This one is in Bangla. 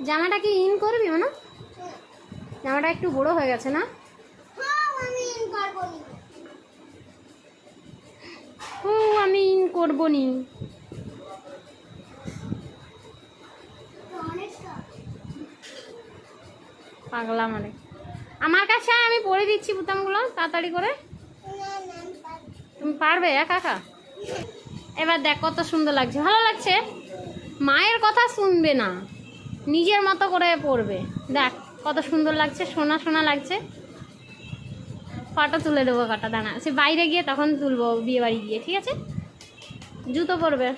জামাটা কি ইন করবি না? জামাটা একটু বড় হয়ে গেছে না? ও আমি ইন করবো নি। পাগলা মানে আমার কাছে আমি পরে দিচ্ছি বোতামগুলো তাড়াতাড়ি করে। তুমি পারবে একা একা? এবার দেখ কত সুন্দর লাগছে, ভালো লাগছে। মায়ের কথা শুনবে না, নিজের মতো করে পরবে। দেখ কত সুন্দর লাগছে, সোনা সোনা লাগছে। ফটো তুলে দেবো কটা, দাঁড়া সে বাইরে গিয়ে তখন তুলবো, বিয়ে বাড়ি গিয়ে, ঠিক আছে? জুতো পরবে।